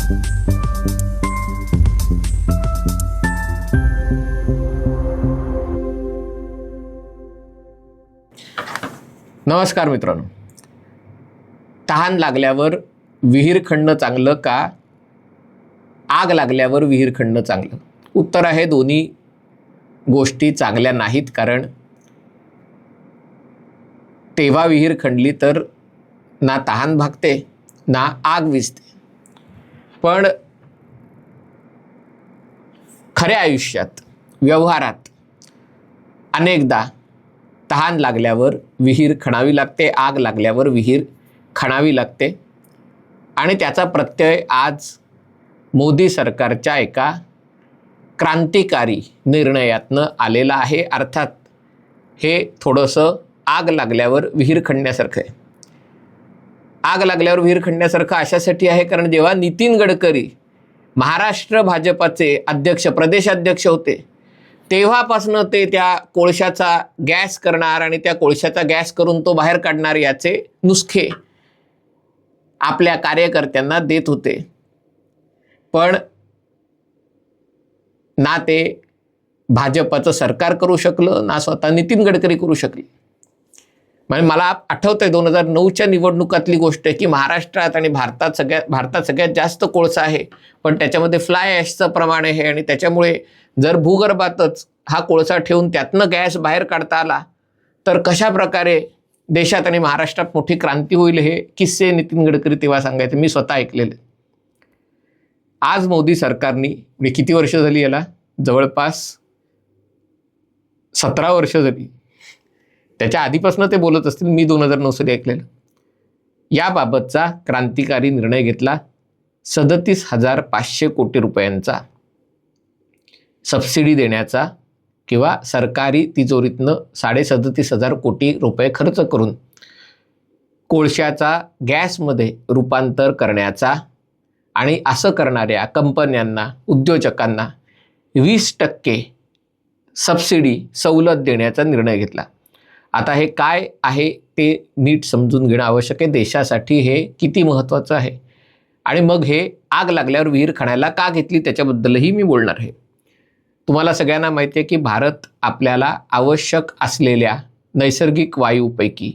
नमस्कार मित्रांनो, तहान लागल्यावर विहीर खणणं चांगलं का आग लागल्यावर विहीर खणणं चांगलं? उत्तर आहे दोन्ही गोष्टी चांगल्या नाहीत, कारण तेव्हा विहीर खणली तर ना तहान भागते ना आग विझते. पण खऱ्या आयुष्यात व्यवहारात अनेकदा तहान लागल्यावर विहीर खणावी लागते, आग लागल्यावर विहीर खणावी लागते. आणि त्याचा प्रत्यय आज मोदी सरकारच्या एका क्रांतिकारी निर्णयातनं आलेला आहे. अर्थात हे थोडंसं आग लागल्यावर विहीर खणण्यासारखं आहे. आग लागल्यावर विहीर खणण्यासारखं अशासाठी आहे कारण जेव्हा नितीन गडकरी महाराष्ट्र भाजपाचे अध्यक्ष, प्रदेशाध्यक्ष होते, तेव्हापासनं ते त्या कोळशाचा गॅस करणार आणि त्या कोळशाचा गॅस करून तो बाहेर काढणार याचे नुसखे आपल्या कार्यकर्त्यांना देत होते. पण ना ते भाजपाचं सरकार करू शकलं, ना स्वतः नितीन गडकरी करू शकले. म्हणजे मला आठवतंय 2009च्या निवडणुकातली गोष्ट आहे की महाराष्ट्रात आणि भारतात सगळ्यात जास्त कोळसा आहे, पण त्याच्यामध्ये फ्लाय ॲशचं प्रमाण आहे. आणि त्याच्यामुळे जर भूगर्भातच हा कोळसा ठेवून त्यातनं गॅस बाहेर काढता आला तर कशा प्रकारे देशात आणि महाराष्ट्रात मोठी क्रांती होईल, हे किस्से नितीन गडकरी तेव्हा सांगायचे. मी स्वतः ऐकलेले. आज मोदी सरकारनी, म्हणजे किती वर्ष झाली याला, जवळपास 17 वर्ष झाली, त्याच्या आधीपासून ते बोलत असतील, मी 2009 साली ऐकलेलं. याबाबतचा क्रांतिकारी निर्णय घेतला. 37,500 कोटी रुपयांचा सबसिडी देण्याचा, किंवा सरकारी तिजोरीतनं 37,500 कोटी रुपये खर्च करून कोळशाचा गॅसमध्ये रूपांतर करण्याचा आणि असं करणाऱ्या कंपन्यांना, उद्योजकांना 20% सबसिडी, सवलत देण्याचा निर्णय घेतला. आता हे काय आहे ते नीट समजून घेणं आवश्यक आहे. देशासाठी हे किती महत्त्वाचं आहे. आणि मग हे आग लागल्यावर विहीर खणायला का घेतली त्याच्याबद्दलही मी बोलणार आहे. तुम्हाला सगळ्यांना माहिती आहे की भारत आपल्याला आवश्यक असलेल्या नैसर्गिक वायूपैकी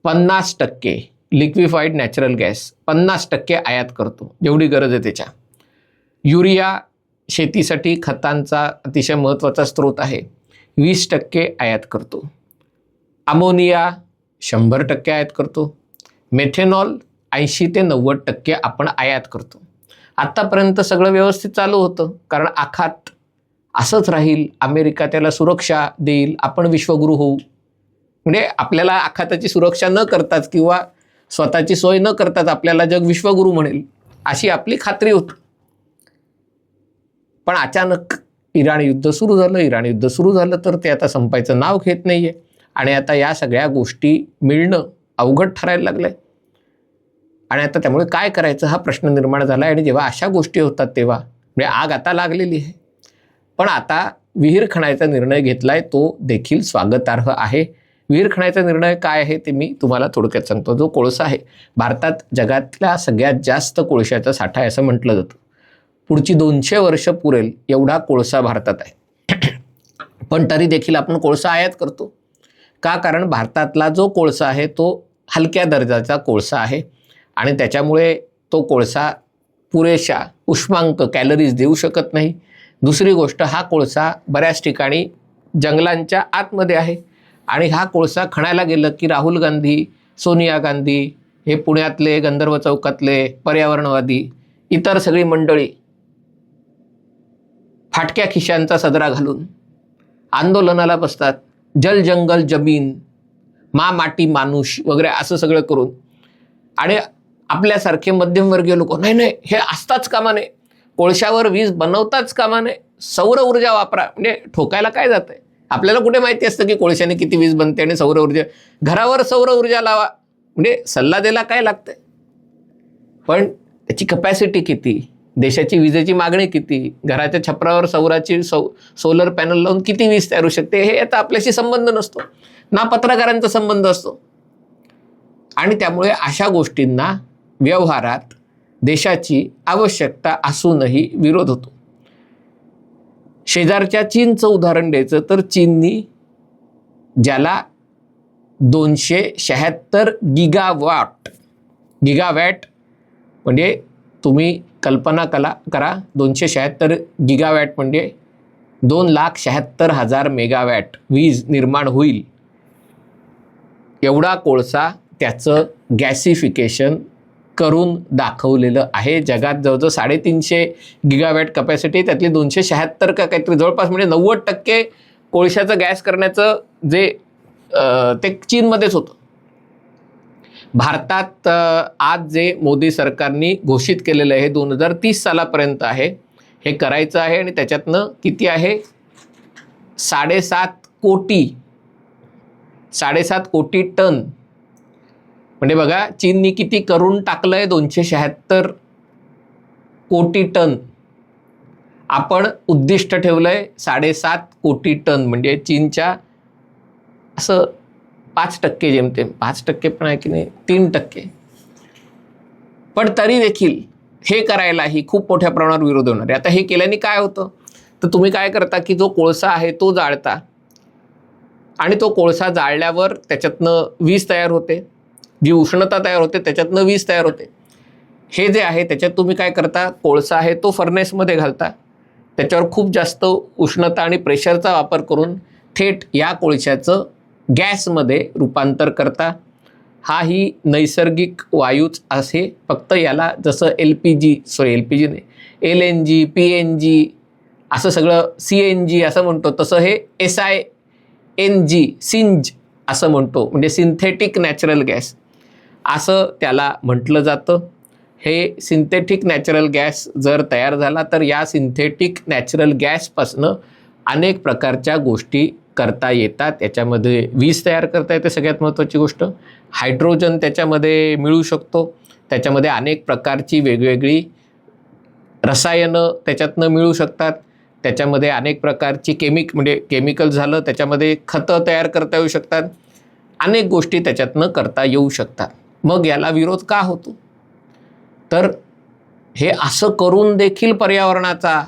50% लिक्विफाईड नॅचरल गॅस 50% आयात करतो, जेवढी गरज आहे त्याच्या. युरिया शेतीसाठी खतांचा अतिशय महत्त्वाचा स्रोत आहे, 20% आयात करतो. अमोनिया 100% आयात करतो. मेथेनॉल 80 ते 90% आपण आयात करतो. आत्तापर्यंत सगळं व्यवस्थित चालू होतं, कारण आखात असंच राहील, अमेरिका त्याला सुरक्षा देईल, आपण विश्वगुरू होऊ. म्हणजे आपल्याला आखाताची सुरक्षा न करताच किंवा स्वतःची सोय न करताच आपल्याला जग विश्वगुरू म्हणेल, अशी आपली खात्री होती. पण अचानक इराण युद्ध सुरू झालं. इराण युद्ध सुरू झालं तर ते आता संपायचं नाव घेत नाही आहे. आणि आता या सगळ्या गोष्टी मिळणं अवघड ठरायला लागलं आहे. आणि आता त्यामुळे काय करायचं हा प्रश्न निर्माण झाला आहे. आणि जेव्हा अशा गोष्टी होतात तेव्हा, म्हणजे आग आता लागलेली आहे, पण आता विहीर खणायचा निर्णय घेतला आहे, तो देखील स्वागतार्ह आहे. विहीर खणायचा निर्णय काय आहे ते मी तुम्हाला थोडक्यात सांगतो. जो कोळसा आहे, भारतात जगातल्या सगळ्यात जास्त कोळशाचा साठा आहे असं म्हटलं जातं. पुढची 200 वर्ष पुरेल एवढा कोळसा भारतात आहे. पण तरी देखील आपण कोळसा आयात करतो. का? कारण भारतातला जो कोळसा आहे तो हलक्या दर्जाचा कोळसा आहे आणि त्याच्यामुळे तो कोळसा पुरेशा उष्मांक, कॅलरीज देऊ शकत नाही. दुसरी गोष्ट, हा कोळसा बऱ्याच ठिकाणी जंगलांच्या आतमध्ये आहे आणि हा कोळसा खणायला गेलं की राहुल गांधी, सोनिया गांधी, हे पुण्यातले गंधर्व चौकातले पर्यावरणवादी, इतर सगळी मंडळी फाटक्या खिशांचा सदरा घालून आंदोलनाला बसतात. जल जंगल जमीन, मा माटी मानुष वगैरे असं सगळं करून. आणि आपल्यासारखे मध्यमवर्गीय लोक, नाही नाही हे असताच कामा नये, कोळशावर वीज बनवताच कामा नये, सौर ऊर्जा वापरा. म्हणजे ठोकायला काय जातंय? आपल्याला कुठे माहिती असतं की कोळशाने किती वीज बनते आणि सौर ऊर्जा, घरावर सौर ऊर्जा लावा. म्हणजे सल्ला द्यायला काय लागतंय? पण त्याची कपॅसिटी किती, देशाची विजेची मागणी किती, घराच्या छपरावर सोलर पॅनल लावून किती वीज तयार होऊ शकते, हे आता आपल्याशी संबंध नसतो ना, पत्रकारांचा संबंध असतो. आणि त्यामुळे अशा गोष्टींना व्यवहारात देशाची आवश्यकता असूनही विरोध होतो. शेजारच्या चीनचं उदाहरण द्यायचं तर चीननी ज्याला 276 गिगावॅट म्हणजे तुम्ही कल्पना करा 276 गिगावॅट म्हणजे 2,76,000 मेगावॅट वीज निर्माण होईल एवढा कोळसा त्याचं गॅसिफिकेशन करून दाखवलेलं आहे. जगात जवळजवळ 350 गिगावॅट कपॅसिटी, त्यातली 276 का काहीतरी जवळपास म्हणजे 90% कोळशाचं गॅस करण्याचं जे ते चीनमध्येच होतं. भारतात आज जे मोदी सरकारने घोषित केलेलं आहे 2030 सालापर्यंत आहे, हे करायचं आहे आणि त्याच्यातनं किती आहे 7.5 कोटी टन. म्हणजे बघा चीननी किती करून टाकलंय 276 कोटी टन. आपण उद्दिष्ट ठेवलंय 7.5 कोटी टन, म्हणजे चीनच्या असं 5% जेमतेम 5% पण आहे की नाही 3%. पण तरी देखील हे करायलाही खूप मोठ्या प्रमाणावर विरोध होणार आहे. आता हे केल्याने काय होतं तर तुम्ही काय करता की जो कोळसा आहे तो जाळता आणि तो कोळसा जाळल्यावर त्याच्यातनं वीज तयार होते, जी उष्णता तयार होते त्याच्यातनं वीज तयार होते. हे जे आहे त्याच्यात तुम्ही काय करता, कोळसा आहे तो फर्नेसमध्ये घालता, त्याच्यावर खूप जास्त उष्णता आणि प्रेशरचा वापर करून थेट या कोळशाचं गॅसमध्ये रूपांतर करता. हा ही नैसर्गिक वायूच असे, फक्त याला जसं LPG नाही LNG PNG असं सगळं CNG असं म्हणतो, तसं हे सिंज असं म्हणतो, म्हणजे सिंथेटिक नॅचरल गॅस असं त्याला म्हटलं जातं. हे सिंथेटिक नॅचरल गॅस जर तयार झाला तर या सिंथेटिक नॅचरल गॅसपासनं अनेक प्रकारच्या गोष्टी करता येतात. याच्यामध्ये वीज तयार करता येते, सगळ्यात महत्त्वाची गोष्ट. हायड्रोजन त्याच्यामध्ये मिळू शकतो, त्याच्यामध्ये अनेक प्रकारची वेगवेगळी रसायनं त्याच्यातनं मिळू शकतात, त्याच्यामध्ये अनेक प्रकारची केमिकल झालं, त्याच्यामध्ये खतं तयार करता येऊ शकतात, अनेक गोष्टी त्याच्यातनं करता येऊ शकतात. मग याला विरोध का होतो तर हे असं करून देखील पर्यावरणाचा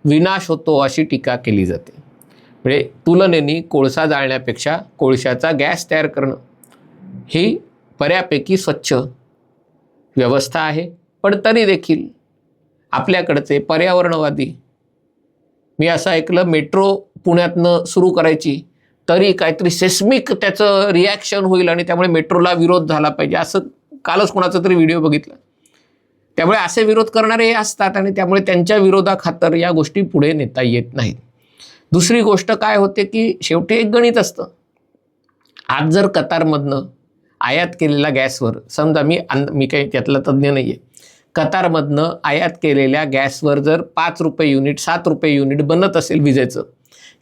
विनाश होतो अशी टीका केली जाते. म्हणजे तुलनेने कोळसा जाळण्यापेक्षा कोळशाचा गॅस तयार करणं ही बऱ्यापैकी स्वच्छ व्यवस्था आहे. पण तरी देखील आपल्याकडचे पर्यावरणवादी, मी असं ऐकलं मेट्रो पुण्यातनं सुरू करायची तरी काहीतरी सेस्मिक त्याचं रिॲक्शन होईल आणि त्यामुळे मेट्रोला विरोध झाला पाहिजे, असं कालच कोणाचा तरी व्हिडिओ बघितला. त्यामुळे असे विरोध करणारे असतात आणि त्यामुळे त्यांच्या विरोधाखातर या गोष्टी पुढे नेता येत नाहीत. दुसरी गोष्ट काय होते की शेवटी एक गणित असतं. आज जर कतारमधनं आयात केलेल्या गॅसवर, समजा मी काही त्यातला तज्ज्ञ नाही आहे, कतारमधनं आयात केलेल्या गॅसवर जर 5 रुपये युनिट 7 रुपये युनिट बनत असेल विजेचं,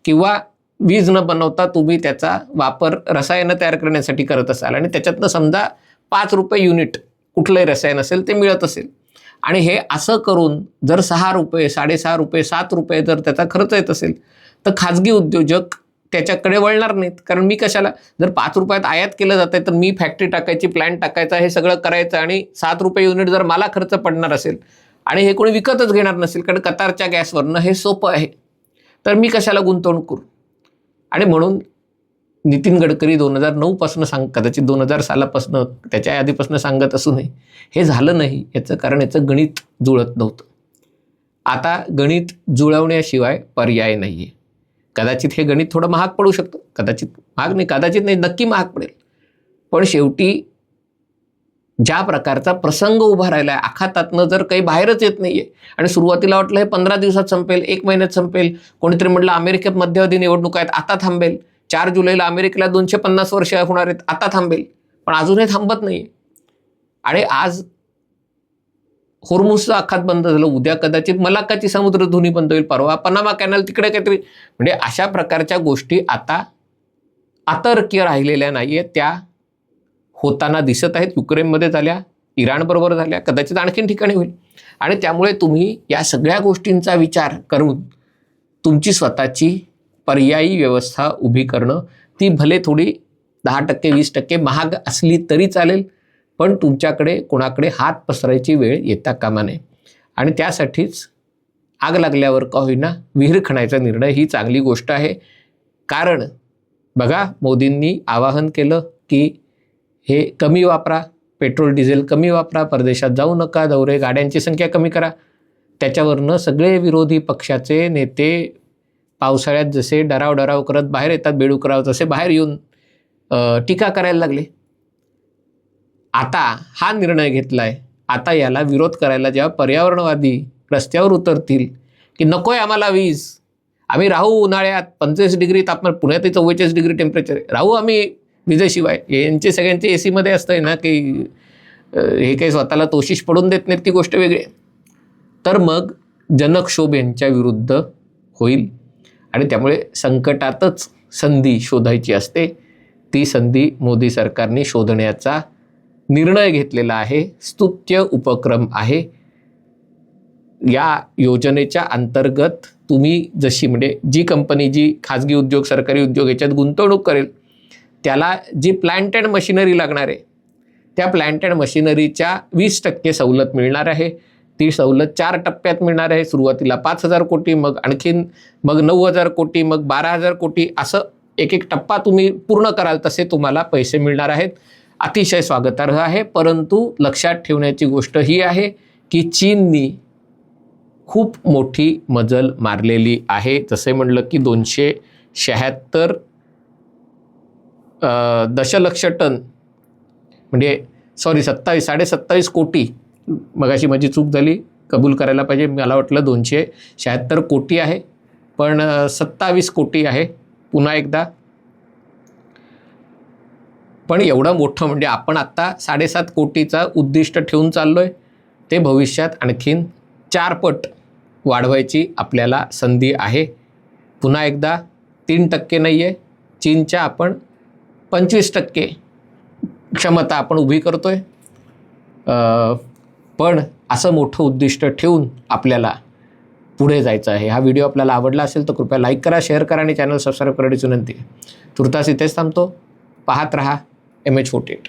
किंवा वीज न बनवता तुम्ही त्याचा वापर रसायनं तयार करण्यासाठी करत असाल आणि त्याच्यातनं समजा 5 रुपये युनिट कुठलंही रसायन असेल ते मिळत असेल, आणि हे असं करून जर 6 रुपये 6.5 रुपये 7 रुपये जर त्याचा खर्च येत असेल तर खाजगी उद्योजक त्याच्याकडे वळणार नाहीत. कारण मी कशाला, जर 5 रुपयात आयात केलं जात आहे तर मी फॅक्टरी टाकायची, प्लॅन्ट टाकायचा, हे सगळं करायचं, आणि 7 रुपये युनिट जर मला खर्च पडणार असेल आणि हे कोणी विकतच घेणार नसेल कारण कतारच्या गॅसवरनं हे सोपं आहे, तर मी कशाला गुंतवणूक करू. आणि म्हणून नितीन गडकरी 2009 पासून कदाचित 2000 सालापासून त्याच्या आधीपासून सांगत असूनही हे झालं नाही. याचं कारण याचं गणित जुळत नव्हतं. आता गणित जुळवण्याशिवाय पर्याय नाही आहे. कदाचित हे गणित थोडं महाग पडू शकतं, कदाचित नाही नक्की महाग पडेल. पण शेवटी ज्या प्रकारचा प्रसंग उभा राहिला आहे, आखातातनं जर काही बाहेरच येत नाही आहे, आणि सुरुवातीला वाटलं हे 15 दिवसात संपेल, 1 महिन्यात संपेल, कोणीतरी म्हटलं अमेरिकेत मध्यवर्ती निवडणूक आहेत आता थांबेल, 4 जुलैला अमेरिकेला 250 वर्ष होणार आहेत आता थांबेल, पण अजूनही थांबत नाही आहे. आणि आज होर्मुझचा आखात बंद झालं, उद्या कदाचित मलाक्काची समुद्रधुनी बंद होईल, परवा पनामा कॅनल तिकडे काहीतरी, म्हणजे अशा प्रकारच्या गोष्टी आता अतर्क्य राहिलेल्या नाही आहेत, त्या होताना दिसत आहेत. युक्रेनमध्ये झाल्या, इराणबरोबर झाल्या, कदाचित आणखीन ठिकाणी होईल. आणि त्यामुळे तुम्ही या सगळ्या गोष्टींचा विचार करून तुमची स्वतःची पर्यायी व्यवस्था उभी करणं, ती भले थोडी 10% 20% महाग असली तरी चालेल, पण तुमच्याकडे कोणाकडे हात पसरायची वेळ येता कामा नये. आणि त्यासाठीच आग लागल्यावर का होईना विहीर खणायचा निर्णय ही चांगली गोष्ट आहे. कारण बघा, मोदींनी आवाहन केलं की हे कमी वापरा, पेट्रोल डिझेल कमी वापरा, परदेशात जाऊ नका, दौरे गाड्यांची संख्या कमी करा. त्याच्यावरनं सगळे विरोधी पक्षाचे नेते पावसाळ्यात जसे डराव करत बाहेर येतात, बेडुकराव तसे बाहेर येऊन टीका करायला लागले. आता हा निर्णय घेतलाय, आता याला विरोध करायला जेव्हा पर्यावरणवादी रस्त्यावर उतरतील की नकोय आम्हाला वीज, आम्ही राहू उन्हाळ्यात 35 डिग्री तापमान, पुण्यात 44 डिग्री टेम्परेचर, राहू आम्ही विजेशिवाय, यांचे सगळ्यांचे AC मध्ये असतंय ना की हे काही स्वतःला तोशिष पडून देत नाहीत ती गोष्ट वेगळी. तर मग जनक्षोभ यांच्या विरुद्ध होईल आणि त्यामुळे संकटातच संधी शोधायची असते. ती संधी मोदी सरकारने शोधण्याचा निर्णय घेतलेला आहे. स्तुत्य उपक्रम आहे. या योजनेच्या अंतर्गत तुम्ही जशी म्हणजे जी कंपनी, जी खाजगी उद्योग, सरकारी उद्योग याच्यात गुंतवणूक करेल त्याला जी प्लांट अँड मशिनरी लागणार आहे त्या प्लांट अँड मशिनरीच्या 20% सवलत मिळणार आहे. ती सवलत 4 टप्प्यात मिळणार आहे. सुरुवातीला 5,000 कोटी, मग आणखीन, मग 9,000 कोटी, मग 12,000 कोटी, असं एक एक टप्पा तुम्ही पूर्ण कराल तसे तुम्हाला पैसे मिळणार आहेत. अतिशय स्वागतार्ह आहे. परंतु लक्षात ठेवण्याची गोष्ट ही आहे की चीननी खूप मोठी मजल मारलेली आहे. जसे म्हणलं की 276 दशलक्ष टन म्हणजे 27 कोटी, मगाशी माझी चूक झाली, कबूल करायला पाहिजे, मला वाटलं 276 कोटी आहे पण 27 कोटी आहे पुन्हा एकदा. पण एवढं मोठं म्हणजे आपण आत्ता 7.5 कोटीचा उद्दिष्ट ठेवून चाललोय, ते भविष्यात आणखीन 4 पट वाढवायची आपल्याला संधी आहे. पुन्हा एकदा 3% नाही आहे, चीनच्या आपण 25% क्षमता आपण उभी करतोय. पण असं मोठं उद्दिष्ट ठेवून आपल्याला पुढे जायचं आहे. हा व्हिडिओ आपल्याला आवडला असेल तर कृपया लाईक करा, शेअर करा आणि चॅनल सबस्क्राईब करण्याची विनंती आहे. तुर्तास इथेच थांबतो. पाहत रहा MH48.